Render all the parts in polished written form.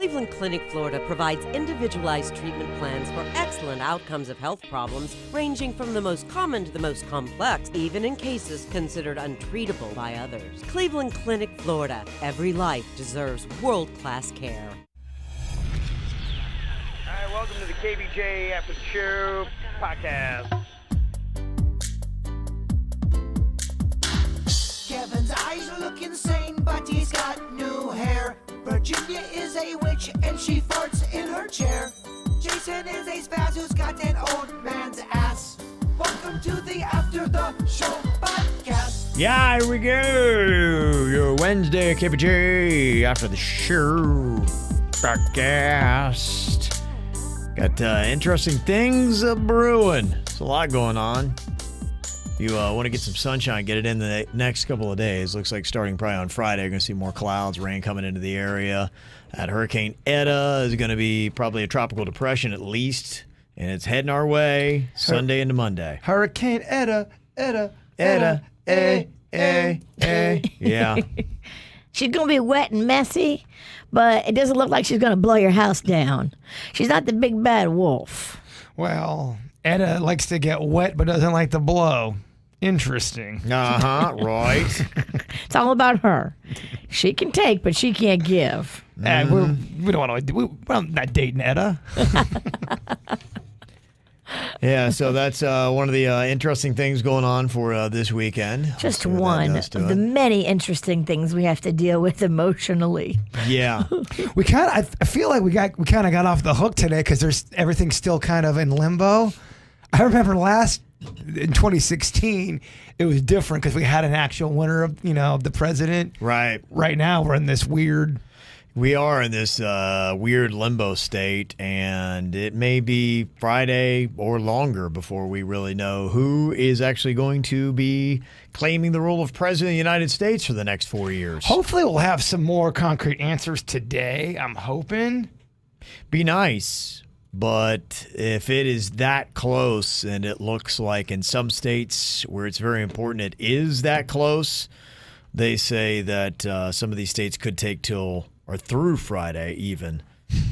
Cleveland Clinic, Florida provides individualized treatment plans for excellent outcomes of health problems ranging from the most common to the most complex, even in cases considered untreatable by others. Cleveland Clinic, Florida. Every life deserves world-class care. All right, welcome to the KVJ ATS Podcast. Kevin's eyes look insane, but he's got new hair. Virginia is a witch and she farts in her chair. Jason is a spaz who's got an old man's ass. Welcome to the After the Show Podcast. Yeah, here we go. Your Wednesday KVJ After the Show Podcast. Got interesting things brewing. There's a lot going on. You want to get some sunshine, get it in the next couple of days. Looks like starting probably on Friday, you're going to see more clouds, rain coming into the area. That Hurricane Eta is going to be probably a tropical depression at least, and it's heading our way Sunday into Monday. Hurricane Eta. Yeah. She's going to be wet and messy, but it doesn't look like she's going to blow your house down. She's not the big bad wolf. Well, Etta likes to get wet but doesn't like to blow. Interesting. Right. It's all about her. She can take, but she can't give. We don't want to. We're not dating Etta. Yeah, so that's one of the interesting things going on for this weekend. Just We'll see what that one does of to the it. many interesting things we have to deal with emotionally. Yeah. I feel like we kind of got off the hook today because everything's still kind of in limbo. I remember in 2016, it was different because we had an actual winner of the president. Right. Right now, we're in this weird. We are in this weird limbo state, and it may be Friday or longer before we really know who is actually going to be claiming the role of president of the United States for the next 4 years. Hopefully, we'll have some more concrete answers today. I'm hoping. Be nice, but if it is that close, and it looks like in some states where it's very important it is that close, they say that some of these states could take till or through Friday even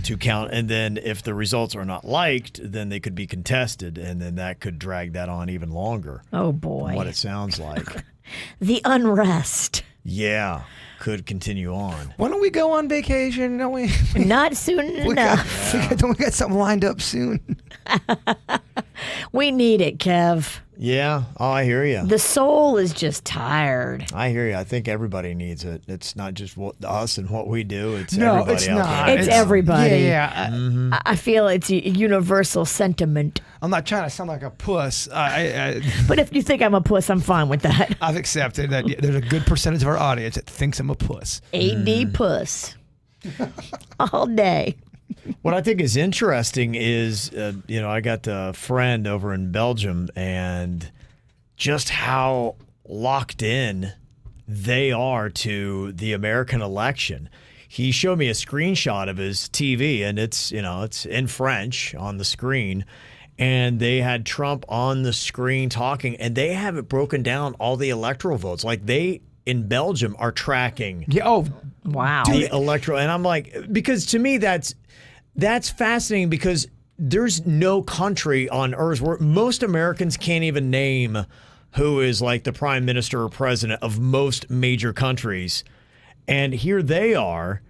to count. And then if the results are not liked, then they could be contested. And then that could drag that on even longer. Oh, boy. From what it sounds like. The unrest. Yeah. Could continue on. When do we go on vacation? Don't we? Not soon enough. Don't we got something lined up soon? We need it, Kev. Yeah. Oh, I hear you. The soul is just tired. I hear you. I think everybody needs it. It's not just us and what we do. It's No, everybody it's out not. there. It's everybody. Yeah. I feel it's a universal sentiment. I'm not trying to sound like a puss. But if you think I'm a puss, I'm fine with that. I've accepted that there's a good percentage of our audience that thinks I'm a puss. AD puss. All day. What I think is interesting is, I got a friend over in Belgium, and just how locked in they are to the American election. He showed me a screenshot of his TV, and it's in French on the screen, and they had Trump on the screen talking, and they have it broken down, all the electoral votes. Like they in Belgium are tracking Wow. the electoral, and I'm like, because to me that's fascinating, because there's no country on earth where most Americans can't even name who is like the prime minister or president of most major countries. And here they are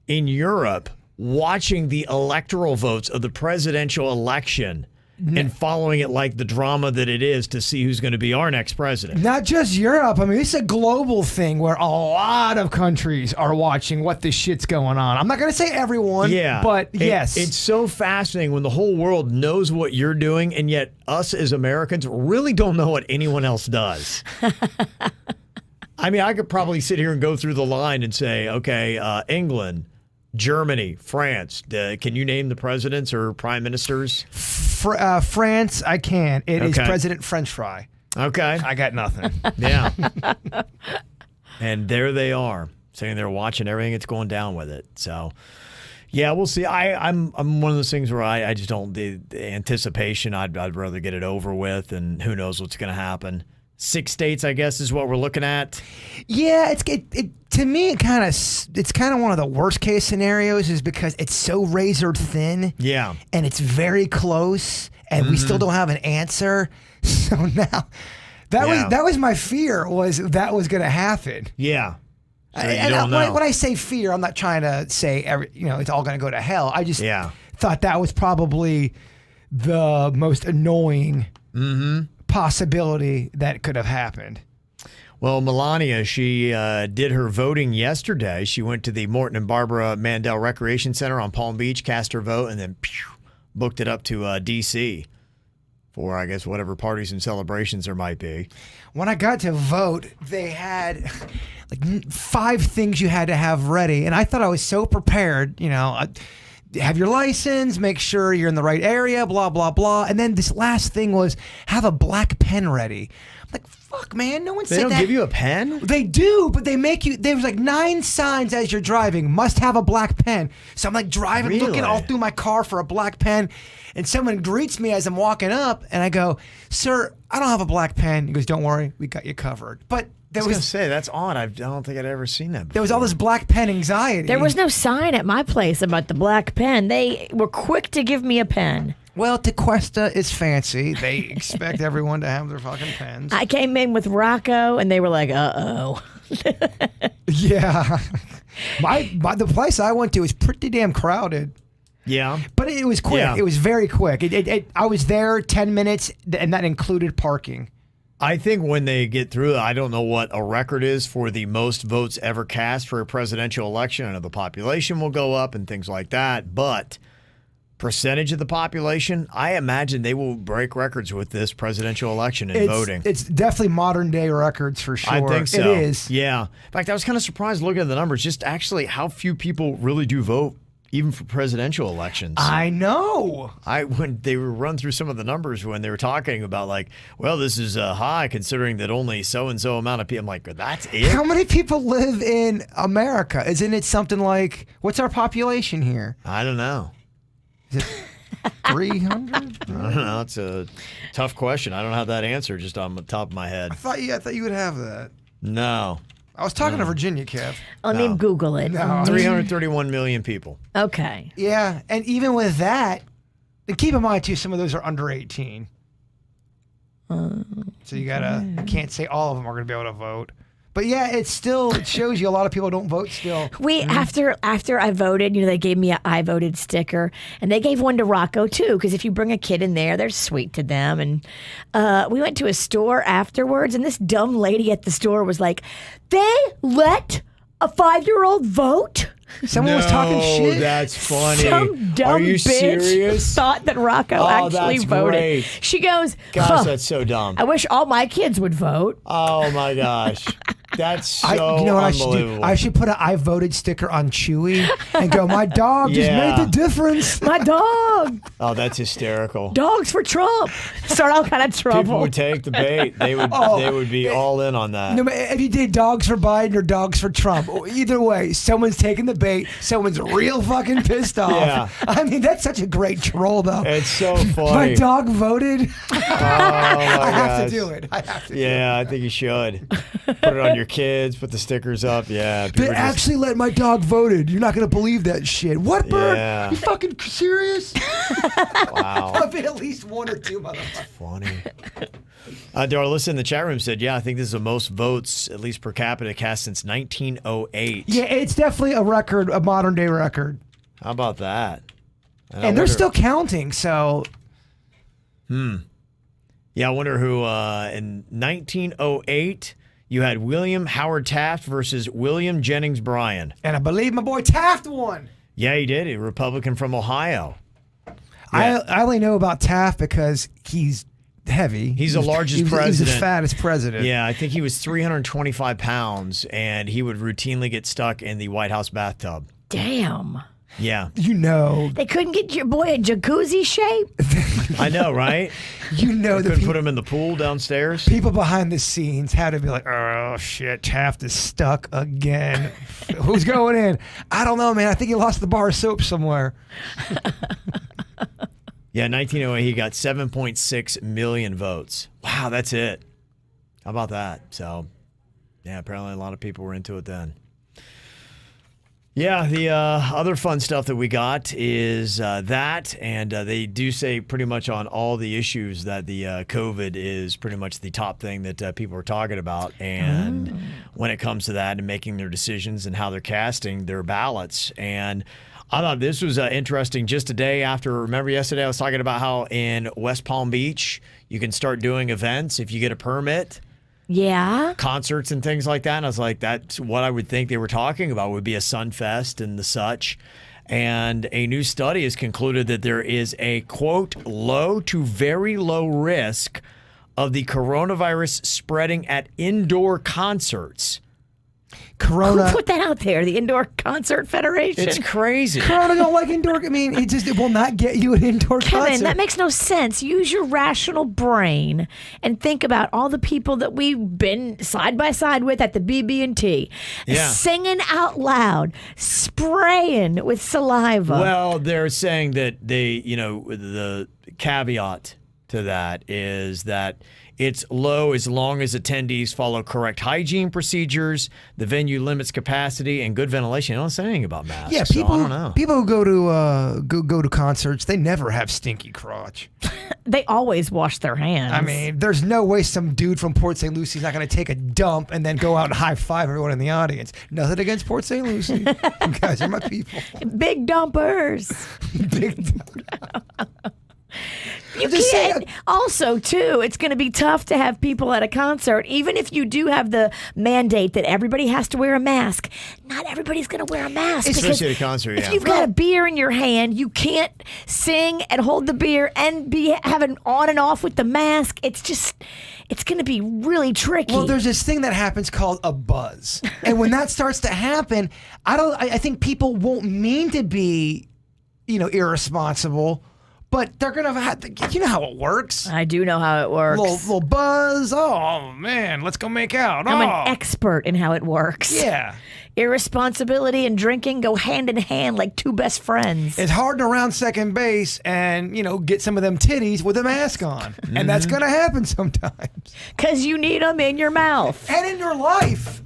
in Europe watching the electoral votes of the presidential election and following it like the drama that it is to see who's going to be our next president. Not just Europe. I mean, it's a global thing where a lot of countries are watching what this shit's going on. I'm not going to say everyone, but yes. It's so fascinating when the whole world knows what you're doing, and yet us as Americans really don't know what anyone else does. I mean, I could probably sit here and go through the line and say, okay, England, Germany, France. Can you name the presidents or prime ministers? France, I can. It is Okay. President French Fry. Okay. I got nothing. Yeah. And there they are, sitting there watching everything that's going down with it. So, yeah, we'll see. I'm one of those things where I just don't, the anticipation, I'd rather get it over with, and who knows what's going to happen. 6 states, I guess, is what we're looking at. Yeah, to me, it's kind of one of the worst case scenarios, is because it's so razor thin. Yeah. And it's very close, and we still don't have an answer. So now, that was my fear, was that was going to happen. Yeah. So When I say fear, I'm not trying to say it's all going to go to hell. I just thought that was probably the most annoying possibility that could have happened. Well, Melania, she did her voting yesterday. She went to the Morton and Barbara Mandel Recreation Center on Palm Beach, cast her vote, and then booked it up to D.C. for, I guess, whatever parties and celebrations there might be. When I got to vote, they had like 5 things you had to have ready, and I thought I was so prepared. Have your license, make sure you're in the right area, blah, blah, blah. And then this last thing was have a black pen ready. I'm like, fuck, man, no one said that. They don't give you a pen? They do, but they make you, there's like 9 signs as you're driving, must have a black pen. So I'm like driving, looking all through my car for a black pen. And someone greets me as I'm walking up, and I go, sir, I don't have a black pen. He goes, don't worry, we got you covered. But I was going to say, that's odd. I don't think I'd ever seen that before. There was all this black pen anxiety. There was no sign at my place about the black pen. They were quick to give me a pen. Well, Tequesta is fancy. They expect everyone to have their fucking pens. I came in with Rocco, and they were like, uh-oh. Yeah. The place I went to was pretty damn crowded. Yeah. But it was quick. Yeah. It was very quick. I was there 10 minutes, and that included parking. I think when they get through, I don't know what a record is for the most votes ever cast for a presidential election. I know the population will go up and things like that, but percentage of the population, I imagine they will break records with this presidential election and voting. It's definitely modern day records for sure. I think so. It is. Yeah. In fact, I was kind of surprised looking at the numbers, just actually how few people really do vote, even for presidential elections. I know. When they were run through some of the numbers when they were talking about like, well, this is high considering that only so-and-so amount of people. I'm like, that's it? How many people live in America? Isn't it something like, what's our population here? I don't know. Is it 300? I don't know. It's a tough question. I don't have that answer just on the top of my head. I thought you would have that. No. I was talking to Virginia, Kev. Let me Google it. No. 331 million people. Okay. Yeah, and even with that, and keep in mind too, some of those are under 18. So you can't say all of them are going to be able to vote. But yeah, it shows you a lot of people don't vote still. After I voted, they gave me an I voted sticker, and they gave one to Rocco too, because if you bring a kid in there, they're sweet to them. And we went to a store afterwards, and this dumb lady at the store was like, they let a 5-year-old vote? Someone was talking shit. That's funny. Some dumb Are you bitch serious? thought that Rocco actually that's voted. Great. She goes, gosh, that's so dumb. I wish all my kids would vote. Oh my gosh. That's so you know what I should unbelievable. do? I should put an I voted sticker on Chewy and go, my dog just made the difference. My dog. Oh, that's hysterical. Dogs for Trump. Start all kind of trouble. People would take the bait. They would be all in on that. No, if you did dogs for Biden or dogs for Trump, either way, someone's taking the bait. Someone's real fucking pissed off. Yeah. I mean, that's such a great troll, though. It's so funny. My dog voted. Oh, my I have to do it. I have to. Yeah, I think you should. Put it on your kids. Put the stickers up. Yeah. They actually let my dog voted. You're not going to believe that shit. What, Bert? Yeah. You fucking serious? Wow. There'll be at least 1 or 2 motherfuckers. Funny. Darla in the chat room said, yeah, I think this is the most votes, at least per capita, cast since 1908. Yeah, it's definitely a record, a modern day record. How about that? And they're still counting, so. Yeah, I wonder who in 1908 you had William Howard Taft versus William Jennings Bryan. And I believe my boy Taft won. Yeah, he did. A Republican from Ohio. Yeah. I only know about Taft because he's heavy. He's the largest president. He's the fattest president. Yeah, I think he was 325 pounds, and he would routinely get stuck in the White House bathtub. Damn. Yeah. They couldn't get your boy a jacuzzi shape? I know, right? They couldn't put him in the pool downstairs. People behind the scenes had to be like, oh, shit, Taft is stuck again. Who's going in? I don't know, man. I think he lost the bar of soap somewhere. Yeah, 1908, he got 7.6 million votes. Wow, that's it. How about that? So, yeah, apparently a lot of people were into it then. Yeah, the other fun stuff that we got is that, and they do say pretty much on all the issues that the COVID is pretty much the top thing that people are talking about. And when it comes to that and making their decisions and how they're casting their ballots. And I thought this was interesting just a day after, remember yesterday I was talking about how in West Palm Beach you can start doing events if you get a permit. Yeah. Concerts and things like that. And I was like, that's what I would think they were talking about would be a Sunfest and the such. And a new study has concluded that there is a, quote, low to very low risk of the coronavirus spreading at indoor concerts. Corona. Who put that out there? The Indoor Concert Federation. It's crazy. Corona don't like indoor. I mean, it will not get you an indoor Kevin, concert. that makes no sense. Use your rational brain and think about all the people that we've been side by side with at the BB&T, singing out loud, spraying with saliva. Well, they're saying that the caveat to that is that it's low as long as attendees follow correct hygiene procedures, the venue limits capacity, and good ventilation. I don't say anything about masks. Yeah, so I don't know. people who go to go to concerts, they never have stinky crotch. They always wash their hands. I mean, there's no way some dude from Port St. Lucie is not going to take a dump and then go out and high five everyone in the audience. Nothing against Port St. Lucie. You guys are my people. Big dumpers. Big You can't. Also, too, it's going to be tough to have people at a concert, even if you do have the mandate that everybody has to wear a mask. Not everybody's going to wear a mask. Especially at a concert, If you've got a beer in your hand, you can't sing and hold the beer and be having on and off with the mask. It's going to be really tricky. Well, there's this thing that happens called a buzz. And when that starts to happen, I think people won't mean to be, irresponsible. But they're going to have to, you know how it works. I do know how it works. Little buzz. Oh, man, let's go make out. I'm an expert in how it works. Yeah. Irresponsibility and drinking go hand in hand like two best friends. It's hard to round second base and, get some of them titties with a mask on. And that's going to happen sometimes. Because you need them in your mouth. And in your life.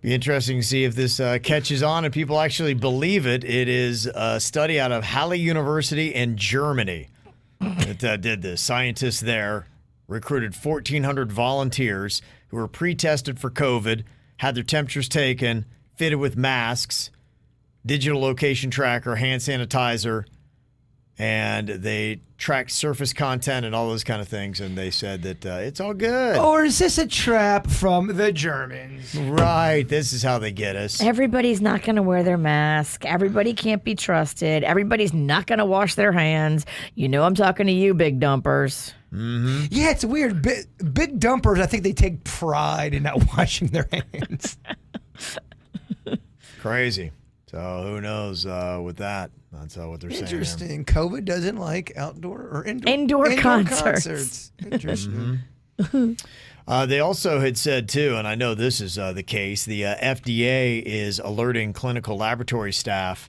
Be interesting to see if this catches on and people actually believe it. It is a study out of Halle University in Germany that did this. Scientists there recruited 1,400 volunteers who were pre-tested for COVID, had their temperatures taken, fitted with masks, digital location tracker, hand sanitizer, and they tracked surface content and all those kind of things, and they said that it's all good. Or is this a trap from the Germans? Right. This is how they get us. Everybody's not going to wear their mask. Everybody can't be trusted. Everybody's not going to wash their hands. I'm talking to you, big dumpers. Mm-hmm. Yeah, it's weird. Big dumpers, I think they take pride in not washing their hands. Crazy. So who knows with that? That's what they're saying. Interesting. COVID doesn't like outdoor or indoor concerts. Interesting. Mm-hmm. They also had said, too, and I know this is the case, the FDA is alerting clinical laboratory staff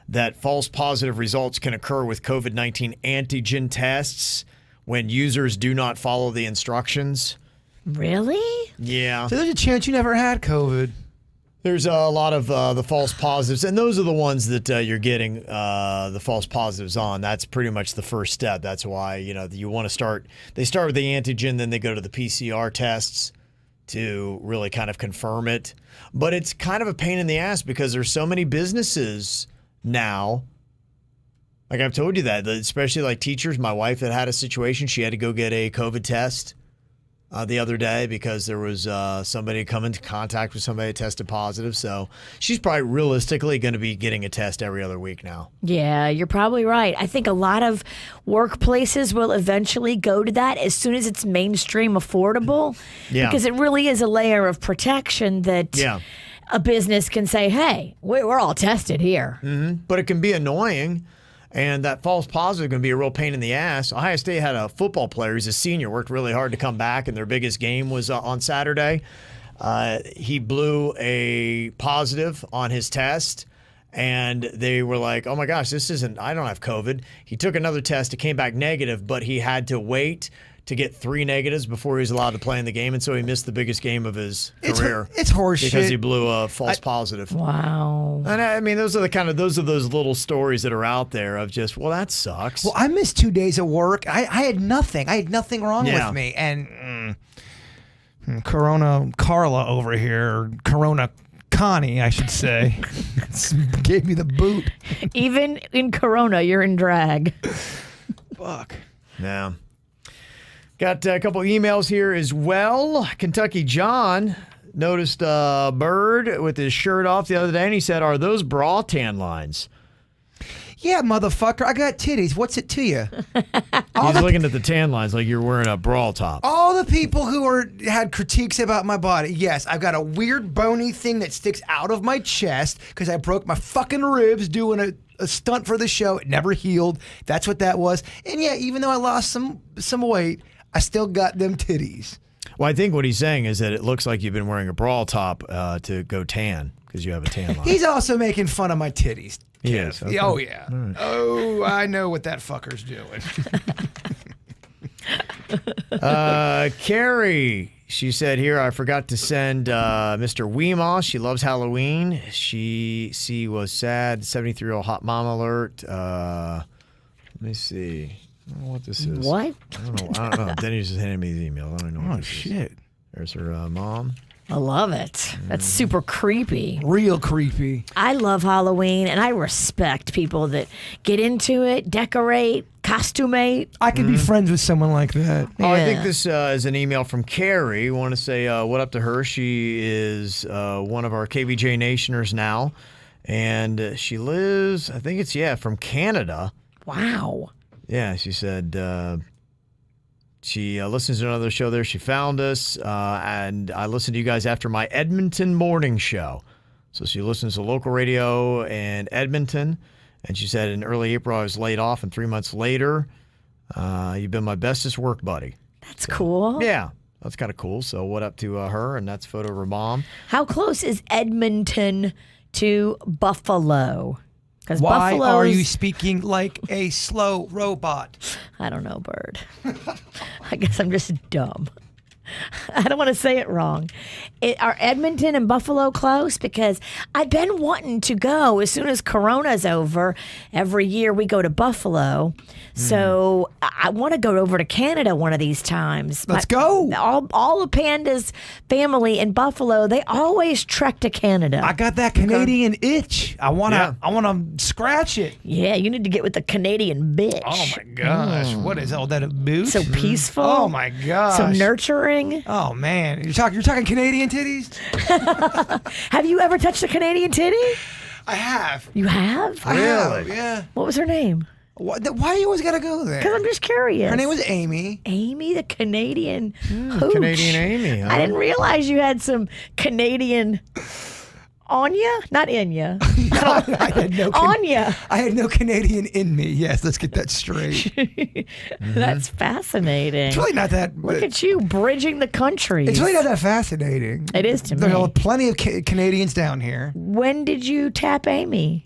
that false positive results can occur with COVID-19 antigen tests when users do not follow the instructions. Really? Yeah. So there's a chance you never had COVID. There's a lot of the false positives, and those are the ones that you're getting the false positives on. That's pretty much the first step. That's why, you want to start. They start with the antigen, then they go to the PCR tests to really kind of confirm it. But it's kind of a pain in the ass because there's so many businesses now. Like I've told you that, especially like teachers. My wife that had a situation, she had to go get a COVID test the other day because there was somebody come into contact with somebody that tested positive. So she's probably realistically going to be getting a test every other week now. Yeah, you're probably right. I think a lot of workplaces will eventually go to that as soon as it's mainstream affordable. Yeah. Because it really is a layer of protection that a business can say, hey, we're all tested here. Mm-hmm. But it can be annoying. And that false positive can be a real pain in the ass. Ohio State had a football player. He's a senior, worked really hard to come back, and their biggest game was on Saturday. He blew a positive on his test, and they were like, oh, my gosh, I don't have COVID. He took another test. It came back negative, but he had to wait to get 3 negatives before he was allowed to play in the game, and so he missed the biggest game of his career. It's horseshit. Because he blew a false positive. Wow. And I mean, those are those little stories that are out there of just, well, that sucks. Well, I missed 2 days of work. I had nothing. I had nothing wrong with me. And Corona Carla over here, or Corona Connie, I should say, gave me the boot. Even in Corona, you're in drag. Fuck. Yeah. Got a couple emails here as well. Kentucky John noticed a bird with his shirt off the other day, and he said, "Are those bra tan lines?" Yeah, motherfucker, I got titties. What's it to you? He's looking at the tan lines like you're wearing a bra top. All the people who had critiques about my body, yes, I've got a weird bony thing that sticks out of my chest because I broke my fucking ribs doing a stunt for the show. It never healed. That's what that was. And yeah, even though I lost some weight, I still got them titties. Well, I think what he's saying is that it looks like you've been wearing a bra top to go tan because you have a tan line. He's also making fun of my titties. Yes. Okay. Oh, yeah. Right. Oh, I know what that fucker's doing. Carrie, she said here, I forgot to send Mr. Weemoss. She loves Halloween. She was sad. 73-year-old hot mom alert. Let me see. I don't know what this is. What? I don't know. Denny's just handing me these emails. I don't know what this shit. is. There's her mom. I love it. That's super creepy. Real creepy. I love Halloween, and I respect people that get into it, decorate, costumate. I could be friends with someone like that. Oh, I think this is an email from Carrie. I want to say what up to her. She is one of our KVJ Nationers now, and she lives, I think it's, from Canada. Wow. Yeah, she said she listens to another show there. She found us, and I listened to you guys after my Edmonton morning show. So she listens to local radio in Edmonton, and she said in early April I was laid off, and 3 months later, you've been my bestest work buddy. That's cool. Yeah, that's kind of cool. So what up to her, and that's a photo of her mom. How close is Edmonton to Buffalo? Why are you speaking like a slow robot? I don't know, Bird. I guess I'm just dumb. I don't want to say it wrong. Are Edmonton and Buffalo close? Because I've been wanting to go as soon as Corona's over. Every year we go to Buffalo. So I want to go over to Canada one of these times. Let's go. All of Panda's family in Buffalo, they always trek to Canada. I got that Canadian itch. I wanna scratch it. Yeah, you need to get with the Canadian bitch. Oh my gosh. What is that, a boot? So peaceful. Oh my gosh. So nurturing. Oh man. You're talking Canadian titties? Have you ever touched a Canadian titty? I have. You have? I have, yeah. What was her name? Why do you always gotta go there? Because I'm just curious. Her name was Amy. Amy, the Canadian hooch. Canadian Amy. Huh? I didn't realize you had some Canadian Anya? Not Enya. I had no Anya. I had no Canadian in me. Yes, let's get that straight. That's fascinating. It's really not that. Look at you bridging the countries. It's really not that fascinating. It is to me. There are plenty of Canadians down here. When did you tap Amy?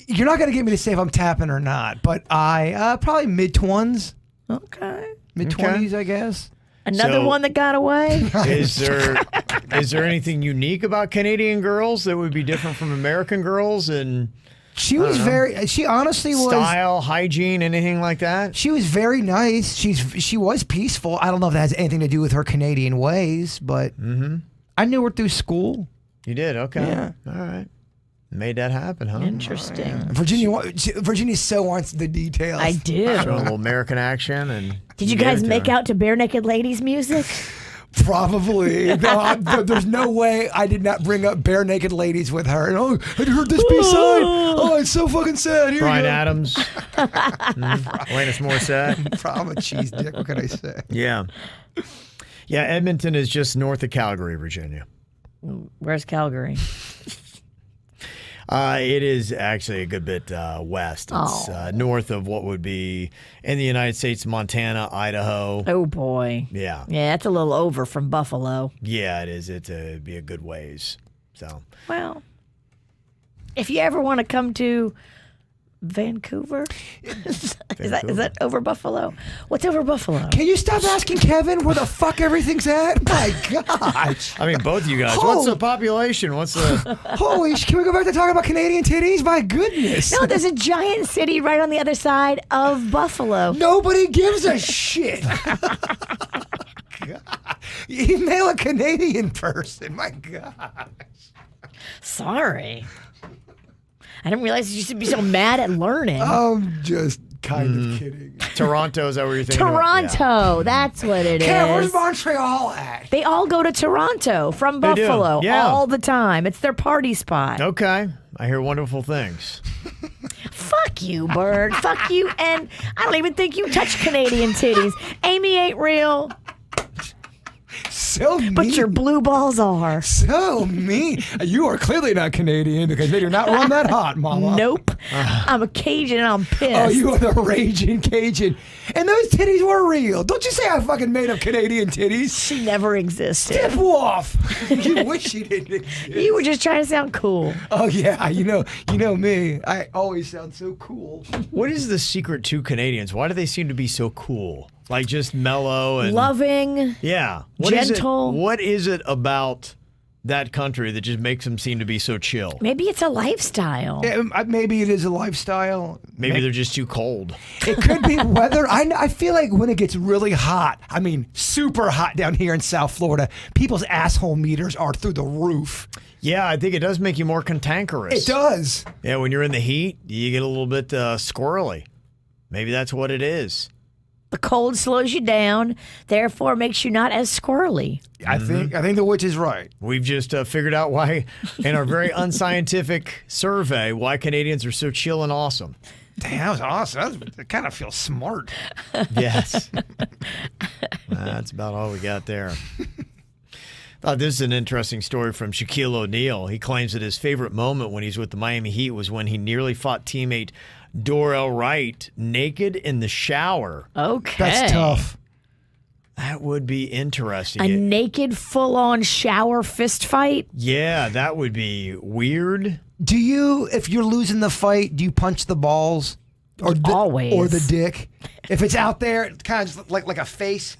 You're not going to get me to say if I'm tapping or not, but I probably mid-20s. Okay. Mid-20s, I guess. Another one that got away? Is there anything unique about Canadian girls that would be different from American girls? And she was she honestly was style, hygiene, anything like that? She was very nice. She was peaceful. I don't know if that has anything to do with her Canadian ways, but I knew her through school. You did? Okay. Yeah. All right. Made that happen, huh? Interesting. Virginia so wants the details. I do. Showing a little American action. And did you guys make out to Bare Naked Ladies music? Probably. No, there's no way I did not bring up Bare Naked Ladies with her. And, have you heard this B-side? Oh, it's so fucking sad. Here Bryan you go. Adams. Alanis Morissette. I'm a cheese dick. What can I say? Yeah. Yeah, Edmonton is just north of Calgary, Virginia. Where's Calgary? It is actually a good bit west. It's north of what would be in the United States, Montana, Idaho. Oh, boy. Yeah. Yeah, that's a little over from Buffalo. Yeah, it is. It'd be a good ways. So. Well, if you ever want to come to Vancouver? Is that over Buffalo? What's over Buffalo? Can you stop asking Kevin where the fuck everything's at? My gosh. I mean, both of you guys. What's the population? What's the... Holy can we go back to talking about Canadian titties? My goodness. No, there's a giant city right on the other side of Buffalo. Nobody gives a shit. God. Email a Canadian person. My gosh. Sorry. I didn't realize you should be so mad at learning. I'm just kind of kidding. Toronto, is that where you're thinking Toronto, that's what it is. Where's Montreal at? They all go to Toronto from They do, Buffalo yeah. all the time. It's their party spot. Okay. I hear wonderful things. Fuck you, Bird. Fuck you. And I don't even think you touch Canadian titties. Amy ain't real, So mean. but your blue balls are. So mean. You are clearly not Canadian because they do not run that hot, Mama. Nope. I'm a Cajun and I'm pissed. Oh, you are the raging Cajun. And those titties were real. Don't you say I fucking made up Canadian titties. She never existed. Step off. You wish she didn't exist. You were just trying to sound cool. Oh, yeah. You know me. I always sound so cool. What is the secret to Canadians? Why do they seem to be so cool? Like just mellow and... Loving. Yeah. Gentle. What is it about that country that just makes them seem to be so chill? Maybe it's a lifestyle. Maybe it is a lifestyle. Maybe they're just too cold. It could be weather. I feel like when it gets really hot, I mean, super hot down here in South Florida, people's asshole meters are through the roof. Yeah, I think it does make you more cantankerous. It does. Yeah, when you're in the heat, you get a little bit squirrely. Maybe that's what it is. The cold slows you down, therefore makes you not as squirrely. I think the witch is right. We've just figured out why, in our very unscientific survey, why Canadians are so chill and awesome. Damn, that was awesome. I kind of feel smart. Yes. That's about all we got there. Thought this is an interesting story from Shaquille O'Neal. He claims that his favorite moment when he's with the Miami Heat was when he nearly fought teammate Dorell Wright naked in the shower. Okay. That's tough. That would be interesting. A naked, full-on shower fist fight? Yeah, that would be weird. Do you, if you're losing the fight, do you punch the balls? Always. Or the dick? If it's out there, it's kind of like a face.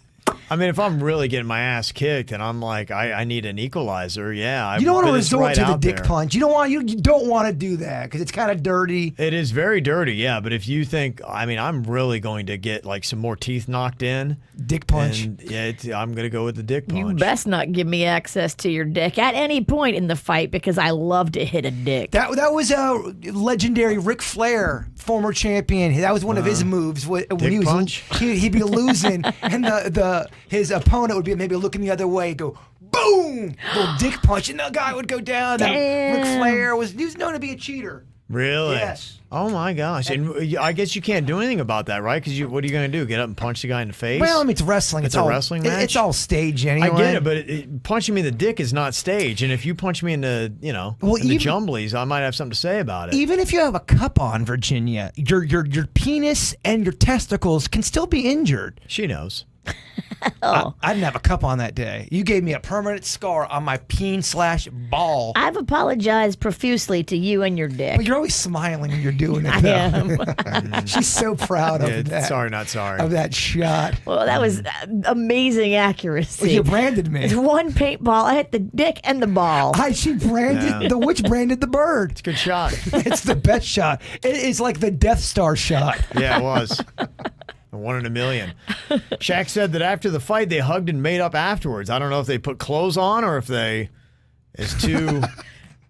I mean, if I'm really getting my ass kicked and I'm like, I need an equalizer, yeah. You don't want to resort right to the out dick there. punch. You don't want to do that because it's kind of dirty. It is very dirty, yeah. But if you think, I mean, I'm really going to get like some more teeth knocked in. Dick punch. And, yeah, I'm going to go with the dick punch. You best not give me access to your dick at any point in the fight because I love to hit a dick. That was a legendary Ric Flair, former champion. That was one of his moves. When he was punch? He'd be losing, and his opponent would be maybe looking the other way, go boom, little dick punch, and the guy would go down. Damn. Ric Flair was known to be a cheater. Really? Yes. Oh my gosh! And I guess you can't do anything about that, right? Because what are you going to do? Get up and punch the guy in the face? Well, I mean, it's wrestling. It's a wrestling match? It's all stage anyway. I get it, but punching me in the dick is not stage. And if you punch me in the, in the jumblies, I might have something to say about it. Even if you have a cup on, Virginia, your penis and your testicles can still be injured. She knows. I didn't have a cup on that day. You gave me a permanent scar on my peen/ball. I've apologized profusely to you and your dick. But you're always smiling when you're doing it. I am. She's so proud of that. Sorry, not sorry. Of that shot. Well, that was amazing accuracy. Well, you branded me. It's one paintball. I hit the dick and the ball. She branded the witch branded the bird. It's a good shot. It's the best shot. It's like the Death Star shot. Yeah, it was. 1 in a million. Shaq said that after the fight, they hugged and made up afterwards. I don't know if they put clothes on or if they, as two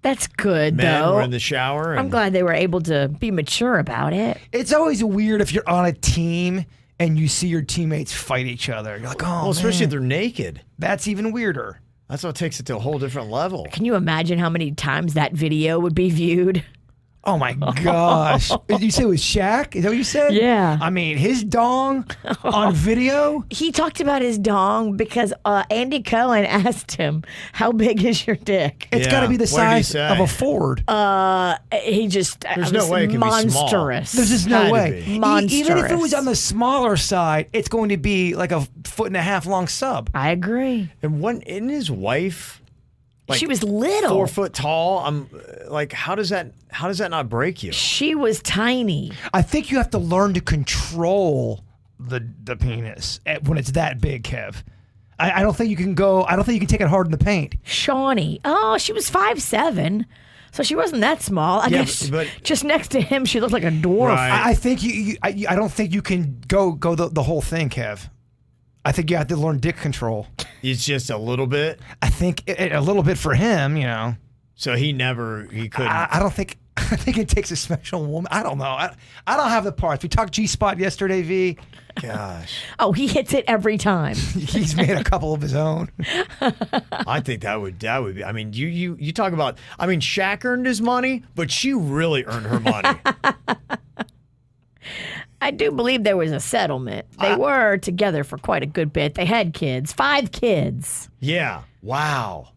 That's good, men though. were in the shower. And I'm glad they were able to be mature about it. It's always weird if you're on a team and you see your teammates fight each other. You're like, oh, well, especially if man. they're naked. That's even weirder. That's what takes it to a whole different level. Can you imagine how many times that video would be viewed? Oh my gosh. You said it was Shaq? Is that what you said? Yeah. I mean, his dong on video? He talked about his dong because Andy Cohen asked him, how big is your dick? It's Yeah. got to be the What did he size say? of a Ford. He just There's no way it can be small. monstrous. There's just Had no to way. be. Even if it was Monstrous. on the smaller side, it's going to be like a 1.5 foot long sub. I agree. And isn't his wife like she was little. 4 foot tall. I'm like, how does that not break you? She was tiny. I think you have to learn to control the penis when it's that big, Kev. I don't think you can go. I don't think you can take it hard in the paint. Shawnee. Oh, she was 5'7", so she wasn't that small. I guess but just next to him, she looked like a dwarf. Right. I think I don't think you can go the whole thing, Kev. I think you have to learn dick control. It's just a little bit. I think a little bit for him, you know. So he couldn't. I don't think. I think it takes a special woman. I don't know. I don't have the parts. We talked G-spot yesterday, V. Gosh. Oh, he hits it every time. He's made a couple of his own. I think that would be. I mean, you talk about. I mean, Shaq earned his money, but she really earned her money. I do believe there was a settlement. They were together for quite a good bit. They had kids, 5 kids. Yeah. Wow.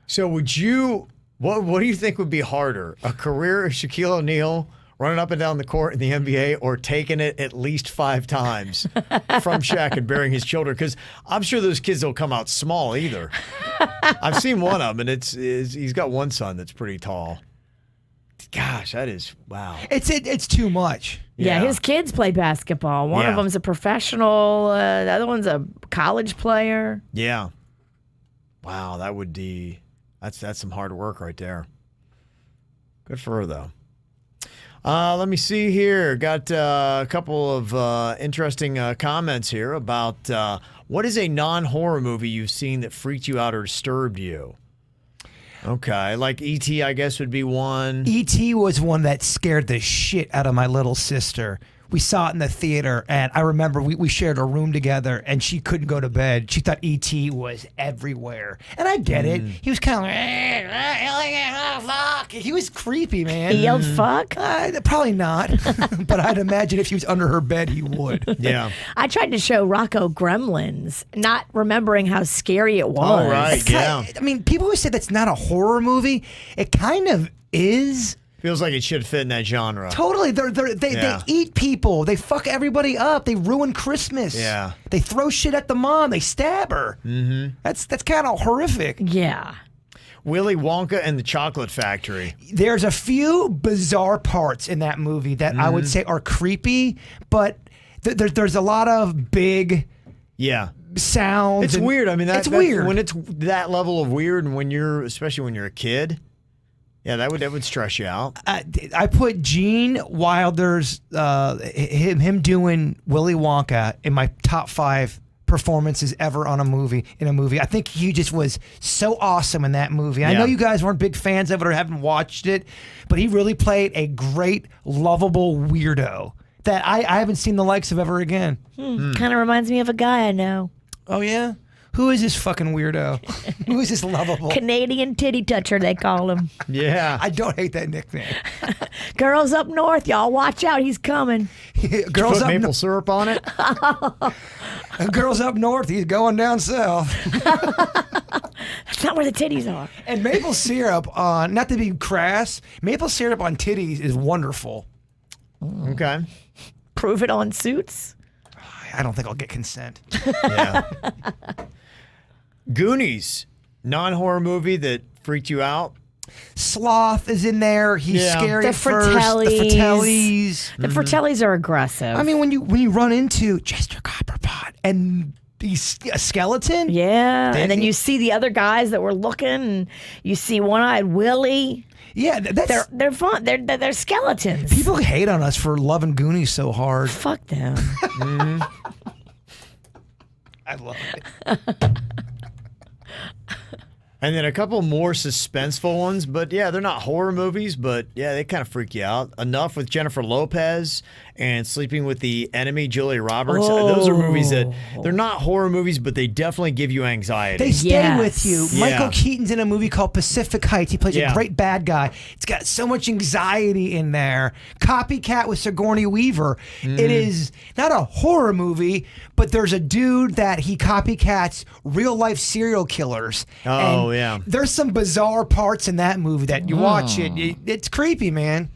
So would you? What do you think would be harder? A career of Shaquille O'Neal running up and down the court in the NBA, or taking it at least 5 times from Shaq and bearing his children? Because I'm sure those kids don't come out small either. I've seen one of them, and he's got one son that's pretty tall. Gosh, that is wow. It's too much. Yeah, his kids play basketball. One of them's a professional. The other one's a college player. Yeah. Wow, that would be that's some hard work right there. Good for her though. Let me see here. Got a couple of interesting comments here about what is a non-horror movie you've seen that freaked you out or disturbed you? Okay, like E.T., I guess, would be one. E.T. was one that scared the shit out of my little sister. We saw it in the theater, and I remember we shared a room together, and she couldn't go to bed. She thought E.T. was everywhere. And I get it. He was kind of like, fuck. He was creepy, man. He yelled fuck? Probably not. But I'd imagine if he was under her bed, he would. Yeah. I tried to show Rocco Gremlins, not remembering how scary it was. Oh, right, yeah. I mean, people who say that's not a horror movie, it kind of is. Feels like it should fit in that genre. Totally. They eat people. They fuck everybody up. They ruin Christmas. Yeah. They throw shit at the mom. They stab her. Mm-hmm. That's kind of horrific. Yeah. Willy Wonka and the Chocolate Factory. There's a few bizarre parts in that movie that I would say are creepy, but there's a lot of big sounds. It's weird. I mean, it's weird. When it's that level of weird, and especially when you're a kid. Yeah, that would stress you out. I put Gene Wilder's him doing Willy Wonka in my top 5 performances ever in a movie. I think he just was so awesome in that movie. I know you guys weren't big fans of it or haven't watched it, but he really played a great, lovable weirdo that I haven't seen the likes of ever again. Kind of reminds me of a guy I know. Oh yeah. Who is this fucking weirdo? Who is this lovable? Canadian titty toucher, they call him. Yeah. I don't hate that nickname. Girls up north, y'all watch out, he's coming. Girls Put up maple syrup on it. Girls up north, he's going down south. That's not where the titties are. And maple syrup on, not to be crass, maple syrup on titties is wonderful. Okay. Prove it on Suits. I don't think I'll get consent. Yeah. Goonies, non-horror movie that freaked you out. Sloth is in there. He's scary The at first. Fratellis. The Fratellis. The Fratellis are aggressive. I mean, when you run into Chester Copperpot and he's a skeleton. Yeah, and then you see the other guys that were looking, and you see One-Eyed Willie. Yeah, They're fun. They're skeletons. People hate on us for loving Goonies so hard. Fuck them. I love it. And then a couple more suspenseful ones, but yeah, they're not horror movies, but yeah, they kind of freak you out. Enough with Jennifer Lopez and Sleeping with the Enemy, Julia Roberts. Those are movies that they're not horror movies, but they definitely give you anxiety. They stay with you. Yeah. Michael Keaton's in a movie called Pacific Heights. He plays a great bad guy. It's got so much anxiety in there. Copycat with Sigourney Weaver. It is not a horror movie, but there's a dude that he copycats real life serial killers. Oh, yeah. There's some bizarre parts in that movie that you watch it's creepy, man.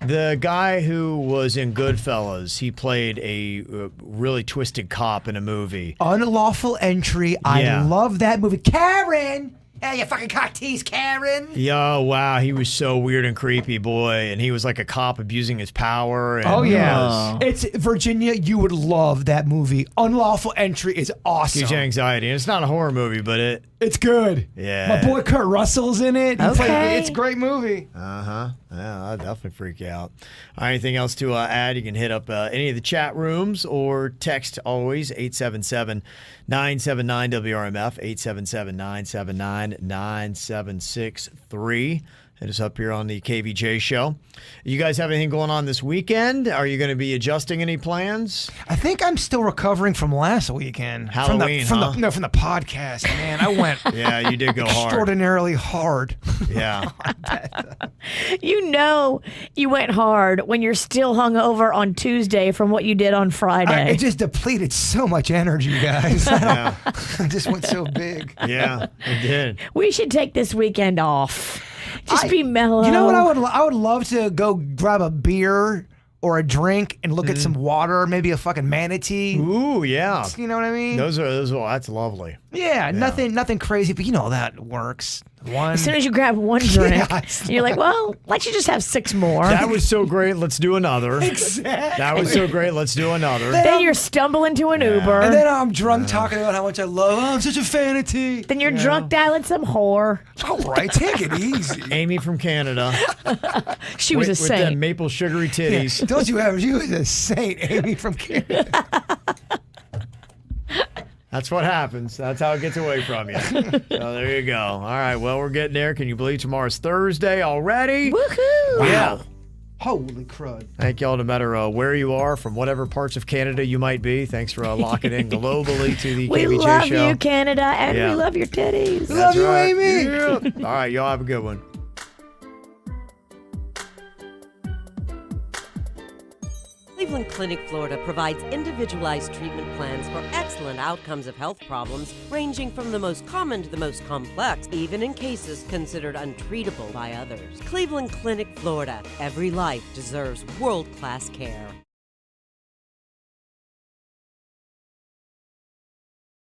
The guy who was in Goodfellas, he played a really twisted cop in a movie. Unlawful Entry. I love that movie. Karen! Hey, you fucking cock tease, Karen. Yo, wow, he was so weird and creepy, boy. And he was like a cop abusing his power. And Oh, yeah. It's Virginia, you would love that movie. Unlawful Entry is awesome. Huge anxiety. And it's not a horror movie, but It's good. Yeah. My boy Kurt Russell's in it. It's a great movie. Yeah, I'd definitely freak you out. All right, anything else to add? You can hit up any of the chat rooms or text always 877-979-WRMF, 877-979-9763. Hit us up here on the KVJ show. You guys have anything going on this weekend? Are you going to be adjusting any plans? I think I'm still recovering from last weekend. Halloween, from the podcast, man. I went Yeah, you did go hard. extraordinarily hard. Yeah. You know you went hard when you're still hungover on Tuesday from what you did on Friday. It just depleted so much energy, guys. Yeah. I just went so big. Yeah, it did. We should take this weekend off. Just be mellow. You know what I would love to go grab a beer or a drink and look at some water, maybe a fucking manatee. Ooh, yeah. You know what I mean? Those that's lovely. Yeah, nothing crazy, but you know that works. As soon as you grab one drink, Yeah, you're like, well, let's just have 6 more. That was so great. Let's do another. Exactly. That was so great. Let's do another. Then you're stumbling to an Uber. And then I'm drunk talking about how much I love. Oh, I'm such a fan of tea. Then you're drunk dialing some whore. All right, take it easy. Amy from Canada. She was a with them saint. maple sugary titties. Don't you ever? You was a saint, Amy from Canada. That's what happens. That's how it gets away from you. So there you go. All right. Well, we're getting there. Can you believe tomorrow's Thursday already? Woohoo! Yeah. Holy crud. Thank y'all no matter where you are, from whatever parts of Canada you might be. Thanks for locking in globally to the We KVJ love show. you, Canada, and Yeah. we love your titties. Love you, right. Amy. Yeah. All right. Y'all have a good one. Cleveland Clinic, Florida provides individualized treatment plans for excellent outcomes of health problems ranging from the most common to the most complex, even in cases considered untreatable by others. Cleveland Clinic, Florida. Every life deserves world-class care.